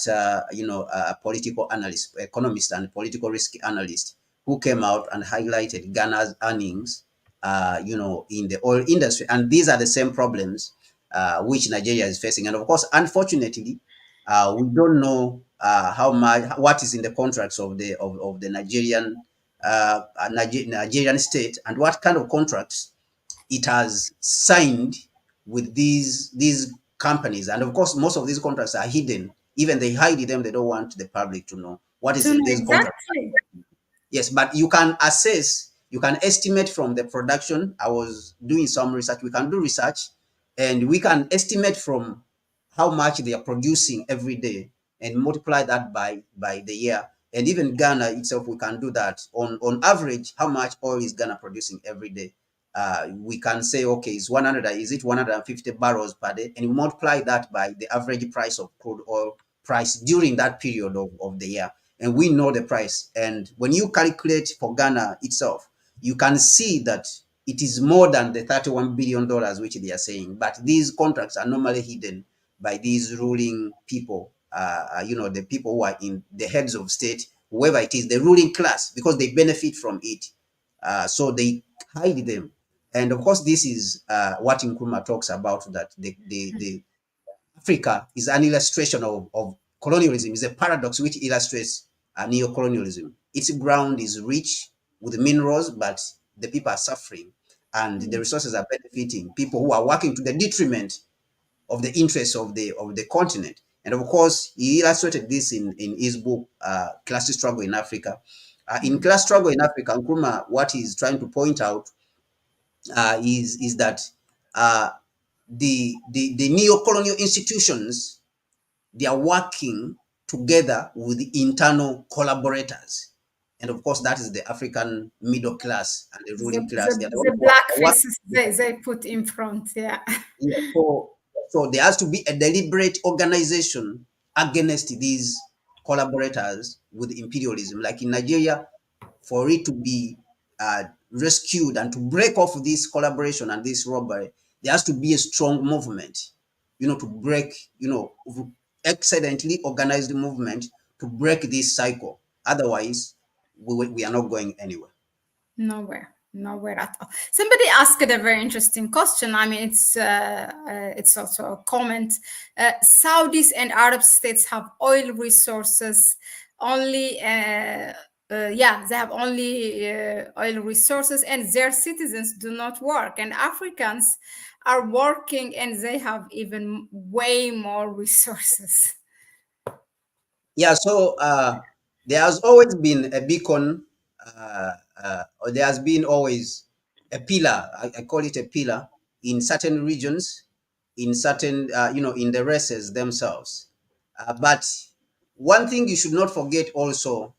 political analyst, economist, and political risk analyst, who came out and highlighted Ghana's earnings, in the oil industry, and these are the same problems which Nigeria is facing. And of course, unfortunately, we don't know how much, what is in the contracts of the Nigerian state, and what kind of contracts it has signed with these companies. And of course, most of these contracts are hidden. Even they hide them; they don't want the public to know what is To in know these contracts. exactly. Yes, but you can assess, you can estimate from the production. I was doing some research. We can do research, and we can estimate from how much they are producing every day, and multiply that by the year. And even Ghana itself, we can do that. On average, how much oil is Ghana producing every day? We can say, okay, is it 150 barrels per day? And we multiply that by the average price of crude oil price during that period of the year, and we know the price. And when you calculate for Ghana itself, you can see that it is more than the $31 billion which they are saying. But these contracts are normally hidden by these ruling people, the people who are in the heads of state, whoever it is, the ruling class, because they benefit from it. So they hide them. And of course, this is what Nkrumah talks about, that the Africa is an illustration of colonialism, is a paradox which illustrates neo-colonialism. Its ground is rich with minerals, but the people are suffering, and the resources are benefiting people who are working to the detriment of the interests of the continent. And of course, he illustrated this in his book, Class Struggle in Africa. In Class Struggle in Africa, Nkrumah, what he's trying to point out is that the neo-colonial institutions, they are working together with the internal collaborators. And of course, that is the African middle class and the The, ruling class. They are the ones the who are black working faces they put in front. Yeah. together. So there has to be a deliberate organization against these collaborators with imperialism. Like in Nigeria, for it to be rescued and to break off this collaboration and this robbery, there has to be a strong movement, to break, excellently organized movement to break this cycle. Otherwise, we are not going anywhere. Nowhere, nowhere at all. Somebody asked a very interesting question. I mean, it's also a comment. Saudis and Arab states have oil resources only. Yeah, they have only oil resources, and their citizens do not work. And Africans are working, and they have even way more resources. Yeah, so there has always been a beacon, or there has been always a pillar. I call it a pillar in certain regions, in certain, in the races themselves. But one thing you should not forget also,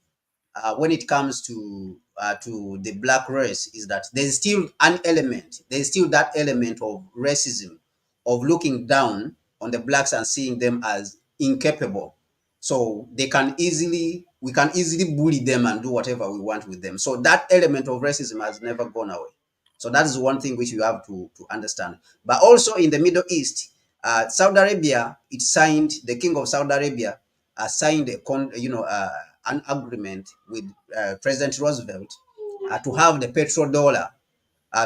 when it comes to the black race, is that there's still an element, there's still that element of racism, of looking down on the blacks and seeing them as incapable. So we can easily bully them and do whatever we want with them. So that element of racism has never gone away. So that is one thing which you have to understand. But also in the Middle East, Saudi Arabia, it signed, the king of Saudi Arabia signed an agreement with President Roosevelt to have the petrodollar,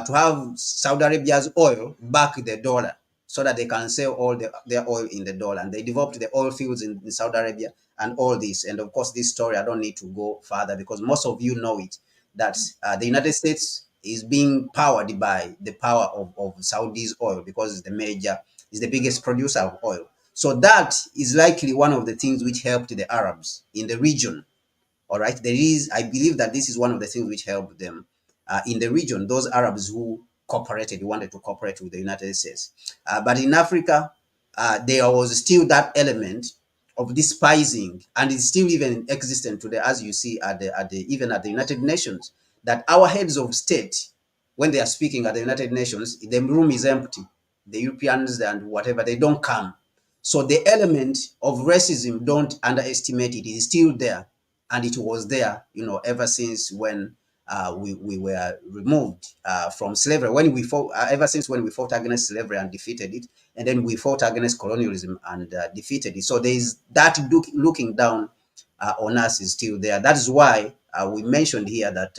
to have Saudi Arabia's oil back the dollar, so that they can sell all their oil in the dollar. And they developed the oil fields in Saudi Arabia and all this. And of course, this story, I don't need to go further because most of you know it, that the United States is being powered by the power of Saudi's oil, because is the biggest producer of oil. So that is likely one of the things which helped the Arabs in the region. All right, I believe that this is one of the things which helped them in the region. Those Arabs who wanted to cooperate with the United States. But in Africa, there was still that element of despising, and it's still even existent today, as you see even at the United Nations, that our heads of state, when they are speaking at the United Nations, the room is empty. The Europeans and whatever, they don't come. So the element of racism, don't underestimate it. It is still there, and it was there, ever since when we were removed from slavery. When we fought, ever since when we fought against slavery and defeated it, and then we fought against colonialism and defeated it. So there is that looking down on us is still there. That is why we mentioned here that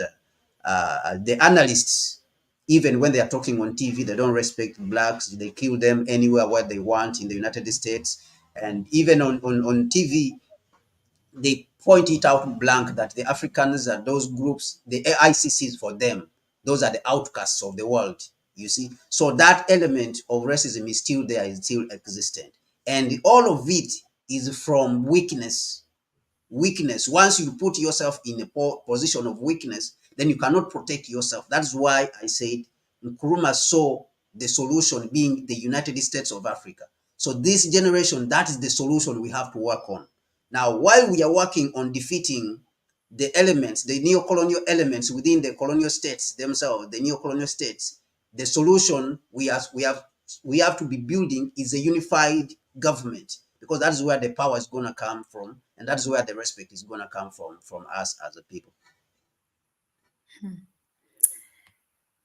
the analysts, even when they are talking on TV, they don't respect blacks. They kill them anywhere where they want in the United States. And even on TV, they point it out blank that the Africans are those groups, the ICCs for them, those are the outcasts of the world, you see. So that element of racism is still there, is still existent. And all of it is from weakness. Once you put yourself in a position of weakness, then you cannot protect yourself. That's why I said Nkrumah saw the solution being the United States of Africa. So this generation, that is the solution we have to work on. Now, while we are working on defeating the elements, the neo-colonial elements within the colonial states themselves, the neo-colonial states, the solution we have to be building is a unified government, because that's where the power is going to come from, and that's where the respect is going to come from us as a people.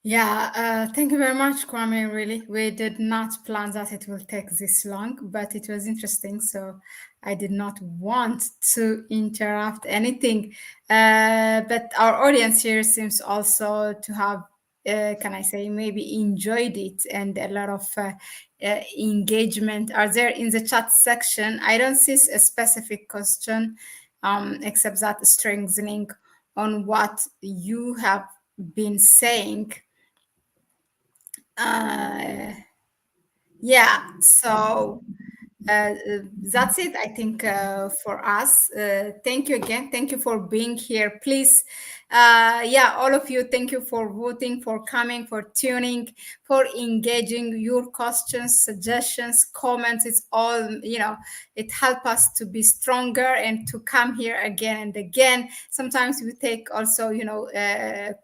Yeah, thank you very much, Kwame. Really, we did not plan that it will take this long, but it was interesting. So I did not want to interrupt anything. But our audience here seems also to have, can I say, maybe enjoyed it, and a lot of engagement are there in the chat section. I don't see a specific question, except that strengthening on what you have been saying. Yeah, so that's it, I think, for us. Thank you again. Thank you for being here. Please, yeah, all of you, thank you for voting, for coming, for tuning, for engaging. Your questions, suggestions, comments, it's all, it helps us to be stronger and to come here again and again. Sometimes we take also,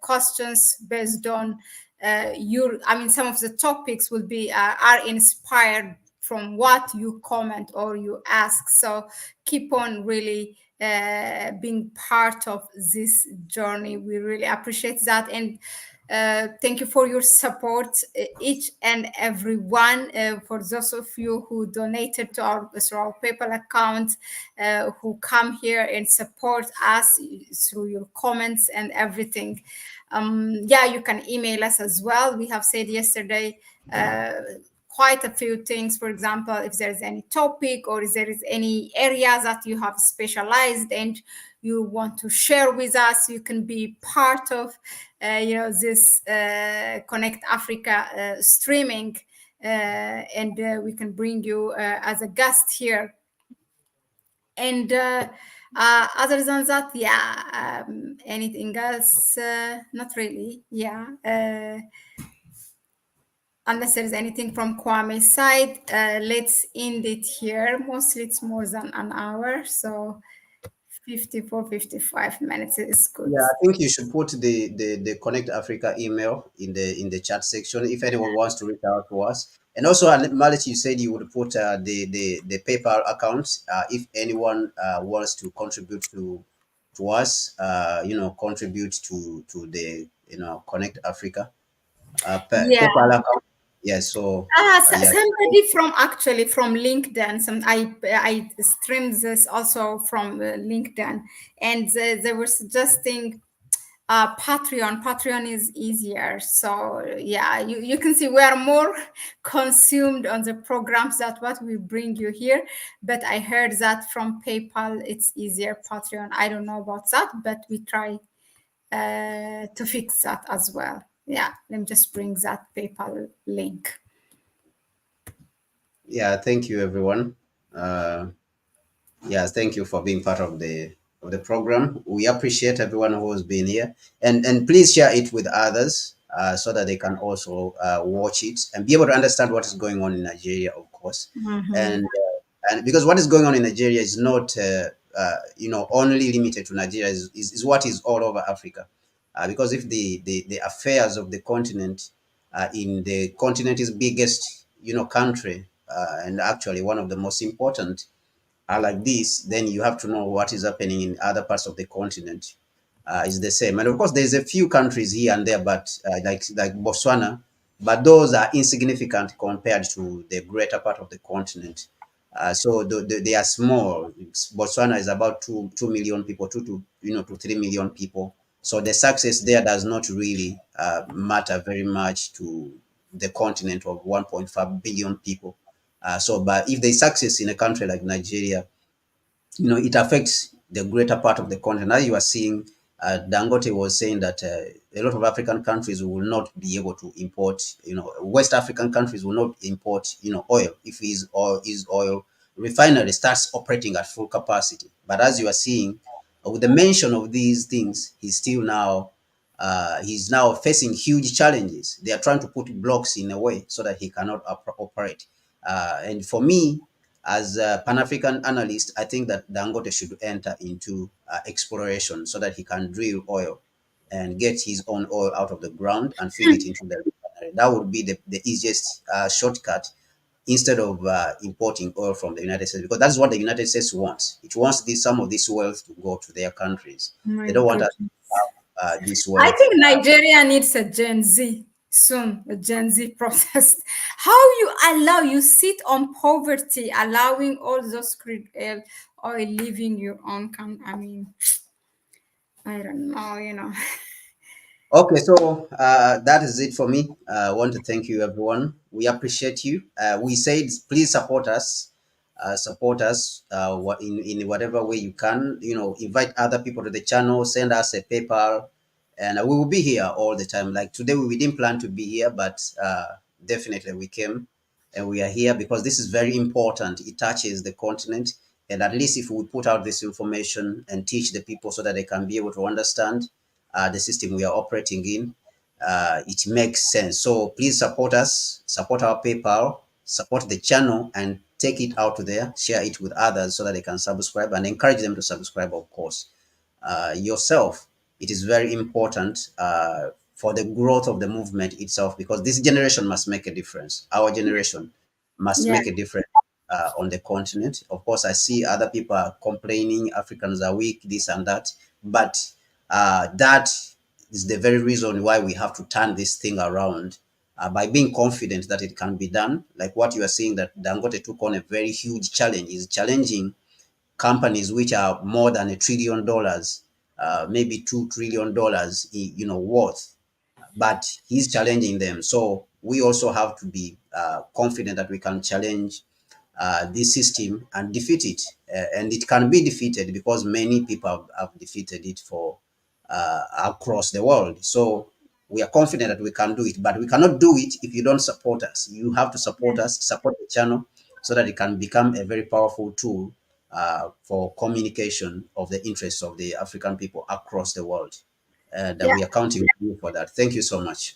questions based on some of the topics will be are inspired from what you comment or you ask. So keep on really being part of this journey. We really appreciate that. And thank you for your support, each and every one. For those of you who donated through our PayPal account, who come here and support us through your comments and everything. Yeah, you can email us as well. We have said yesterday quite a few things. For example, if there's any topic or if there is any area that you have specialized and you want to share with us, you can be part of this Connect Africa streaming, and we can bring you as a guest here. And other than that, yeah, anything else? Not really. Yeah. Unless there's anything from Kwame's side, let's end it here. Mostly it's more than an hour. So 54, 55 minutes is good. Yeah, I think you should put the Connect Africa email in the chat section if anyone wants to reach out to us. And also, Malet, you said you would put the PayPal account if anyone wants to contribute to us. Contribute to the Connect Africa Yeah. PayPal account. Yeah. So yeah. Somebody from actually from LinkedIn. I streamed this also from LinkedIn, and they were suggesting Patreon. Patreon is easier. So yeah, you can see we are more consumed on the programs that what we bring you here. But I heard that from PayPal it's easier. Patreon, I don't know about that, but we try to fix that as well. Yeah, let me just bring that PayPal link. Yeah. Thank you, everyone. Uh, Yes, thank you for being part of the program. We appreciate everyone who's been here, and please share it with others so that they can also watch it and be able to understand what is going on in Nigeria, of course, Mhm. and because what is going on in Nigeria is not only limited to Nigeria, is what is all over Africa, because if the affairs of the continent in the continent's biggest country and actually one of the most important are like this, then you have to know what is happening in other parts of the continent. Is the same, and of course, there's a few countries here and there, but like Botswana, but those are insignificant compared to the greater part of the continent. So they are small. Botswana is about 2 million people, 2 to 3 million people. So the success there does not really matter very much to the continent of 1.5 billion people. But if there's success in a country like Nigeria, it affects the greater part of the continent. As you are seeing, Dangote was saying that a lot of African countries will not be able to import, West African countries will not import, oil if his oil refinery starts operating at full capacity. But as you are seeing, with the mention of these things, he's now facing huge challenges. They are trying to put blocks in a way so that he cannot operate. And for me, as a Pan-African analyst, I think that Dangote should enter into exploration so that he can drill oil and get his own oil out of the ground and feed it into the refinery. That would be the easiest shortcut instead of importing oil from the United States, because that's what the United States wants. It wants some of this wealth to go to their countries. My They don't want us goodness. to have this I wealth. think Nigeria needs a Gen Z soon, a Gen Z process. How you sit on poverty, allowing all those crude oil leaving your own country? I mean, I don't know. Okay, so that is it for me. I want to thank you, everyone. We appreciate you. We said please support us in whatever way you can. Invite other people to the channel, send us a PayPal, and we will be here all the time. Like today, we didn't plan to be here, but definitely we came and we are here because this is very important. It touches the continent, and at least if we put out this information and teach the people so that they can be able to understand the system we are operating in, it makes sense. So please support us, support our PayPal, support the channel, and take it out there, share it with others so that they can subscribe and encourage them to subscribe, of course. Yourself, it is very important for the growth of the movement itself, because this generation must make a difference. Our generation must Yeah, make a difference on the continent. Of course, I see other people are complaining Africans are weak, this and that, but that is the very reason why we have to turn this thing around by being confident that it can be done. Like what you are saying, that Dangote took on a very huge challenge, is challenging companies which are more than $1 trillion, maybe $2 trillion, worth, but he's challenging them. So we also have to be confident that we can challenge this system and defeat it. And it can be defeated because many people have defeated it for across the world. So we are confident that we can do it, but we cannot do it if you don't support us. You have to support us, support the channel, so that it can become a very powerful tool for communication of the interests of the African people across the world. And yeah. we are counting on you for that. Thank you so much.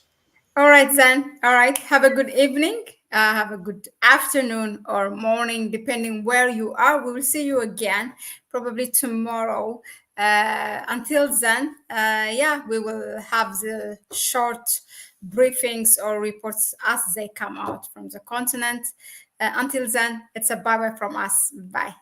All right, then. All right. Have a good evening. Have a good afternoon or morning, depending where you are. We will see you again probably tomorrow. Until then, yeah, we will have the short briefings or reports as they come out from the continent. Until then, it's a bye bye from us. Bye.